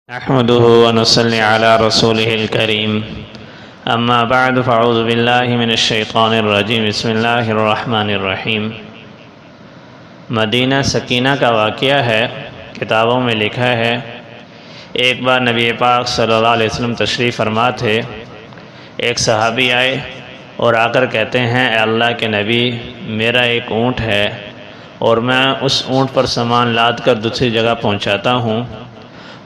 نحمده ونصلي على رسوله الكريم اما بعد فاعوذ بالله من الشیطان الرجیم بسم اللہ الرحمن الرحیم۔ مدینہ سکینہ کا واقعہ ہے، کتابوں میں لکھا ہے ایک بار نبی پاک صلی اللہ علیہ وسلم تشریف فرما تھے۔ ایک صحابی آئے اور آ کر کہتے ہیں اے اللہ کے نبی، میرا ایک اونٹ ہے اور میں اس اونٹ پر سامان لاد کر دوسری جگہ پہنچاتا ہوں،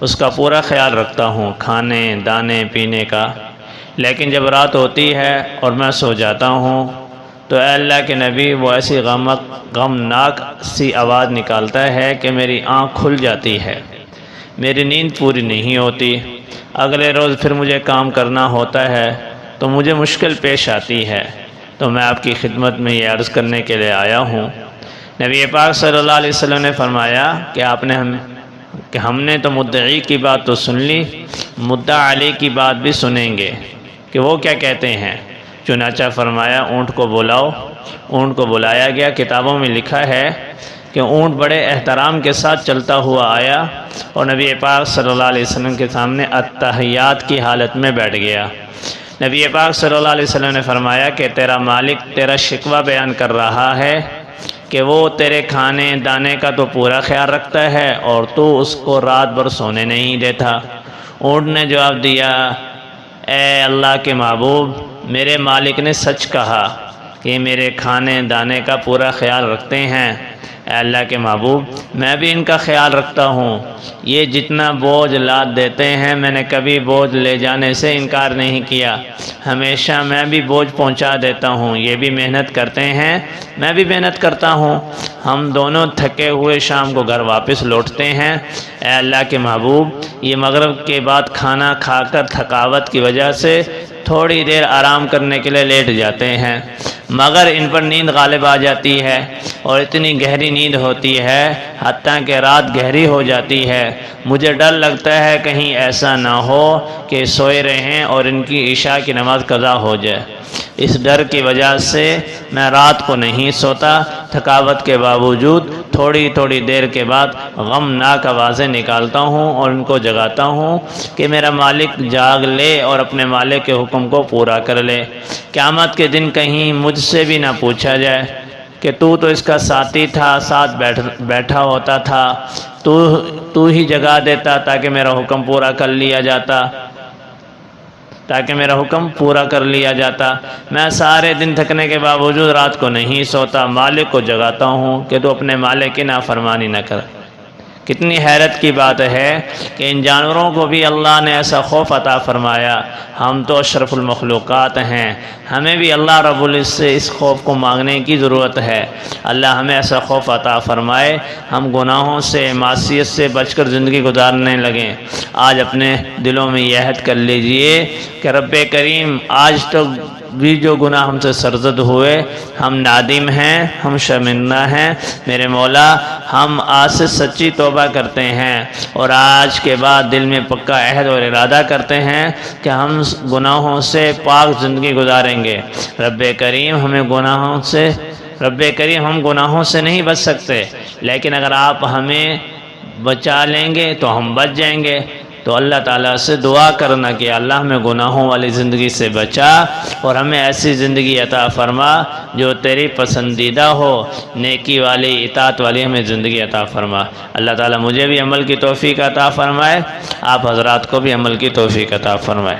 اس کا پورا خیال رکھتا ہوں، کھانے دانے پینے کا، لیکن جب رات ہوتی ہے اور میں سو جاتا ہوں تو اے اللہ کے نبی وہ ایسی غمناک سی آواز نکالتا ہے کہ میری آنکھ کھل جاتی ہے، میری نیند پوری نہیں ہوتی، اگلے روز پھر مجھے کام کرنا ہوتا ہے تو مجھے مشکل پیش آتی ہے، تو میں آپ کی خدمت میں یہ عرض کرنے کے لیے آیا ہوں۔ نبی پاک صلی اللہ علیہ وسلم نے فرمایا کہ ہم نے تو مدعی کی بات تو سن لی، مدعا علیہ کی بات بھی سنیں گے کہ وہ کیا کہتے ہیں۔ چنانچہ فرمایا اونٹ کو بلاؤ۔ اونٹ کو بلایا گیا۔ کتابوں میں لکھا ہے کہ اونٹ بڑے احترام کے ساتھ چلتا ہوا آیا اور نبی پاک صلی اللہ علیہ وسلم کے سامنے التحیات کی حالت میں بیٹھ گیا۔ نبی پاک صلی اللہ علیہ وسلم نے فرمایا کہ تیرا مالک تیرا شکوہ بیان کر رہا ہے کہ وہ تیرے کھانے دانے کا تو پورا خیال رکھتا ہے اور تو اس کو رات بھر سونے نہیں دیتا۔ اونٹ نے جواب دیا اے اللہ کے محبوب، میرے مالک نے سچ کہا کہ میرے کھانے دانے کا پورا خیال رکھتے ہیں۔ اے اللہ کے محبوب، میں بھی ان کا خیال رکھتا ہوں، یہ جتنا بوجھ لاد دیتے ہیں میں نے کبھی بوجھ لے جانے سے انکار نہیں کیا، ہمیشہ میں بھی بوجھ پہنچا دیتا ہوں، یہ بھی محنت کرتے ہیں میں بھی محنت کرتا ہوں، ہم دونوں تھکے ہوئے شام کو گھر واپس لوٹتے ہیں۔ اے اللہ کے محبوب، یہ مغرب کے بعد کھانا کھا کر تھکاوٹ کی وجہ سے تھوڑی دیر آرام کرنے کے لیے لیٹ جاتے ہیں، مگر ان پر نیند غالب آ جاتی ہے اور اتنی گہری نیند ہوتی ہے حتیٰ کہ رات گہری ہو جاتی ہے، مجھے ڈر لگتا ہے کہیں ایسا نہ ہو کہ سوئے رہیں اور ان کی عشاء کی نماز قضا ہو جائے، اس ڈر کی وجہ سے میں رات کو نہیں سوتا، تھکاوٹ کے باوجود تھوڑی تھوڑی دیر کے بعد غمناک آوازیں نکالتا ہوں اور ان کو جگاتا ہوں کہ میرا مالک جاگ لے اور اپنے مالک کے حکم کو پورا کر لے، قیامت کے دن کہیں مجھ سے بھی نہ پوچھا جائے کہ تو اس کا ساتھی تھا، ساتھ بیٹھا ہوتا تھا، تو ہی جگا دیتا تاکہ میرا حکم پورا کر لیا جاتا، میں سارے دن تھکنے کے باوجود رات کو نہیں سوتا، مالک کو جگاتا ہوں کہ تو اپنے مالک کی نافرمانی نہ کر۔ کتنی حیرت کی بات ہے کہ ان جانوروں کو بھی اللہ نے ایسا خوف عطا فرمایا، ہم تو اشرف المخلوقات ہیں، ہمیں بھی اللہ رب العزت سے اس خوف کو مانگنے کی ضرورت ہے، اللہ ہمیں ایسا خوف عطا فرمائے، ہم گناہوں سے معصیت سے بچ کر زندگی گزارنے لگیں۔ آج اپنے دلوں میں یہ عہد کر لیجئے کہ رب کریم آج تک بھی جو گناہ ہم سے سرزد ہوئے ہم نادم ہیں، ہم شرمندہ ہیں، میرے مولا ہم آج سے سچی توبہ کرتے ہیں اور آج کے بعد دل میں پکا عہد اور ارادہ کرتے ہیں کہ ہم گناہوں سے پاک زندگی گزاریں گے۔ رب کریم ہم گناہوں سے نہیں بچ سکتے، لیکن اگر آپ ہمیں بچا لیں گے تو ہم بچ جائیں گے، تو اللہ تعالیٰ سے دعا کرنا کہ اللہ ہمیں گناہوں والی زندگی سے بچا اور ہمیں ایسی زندگی عطا فرما جو تیری پسندیدہ ہو، نیکی والی اطاعت والی ہمیں زندگی عطا فرما۔ اللہ تعالیٰ مجھے بھی عمل کی توفیق عطا فرمائے، آپ حضرات کو بھی عمل کی توفیق عطا فرمائے۔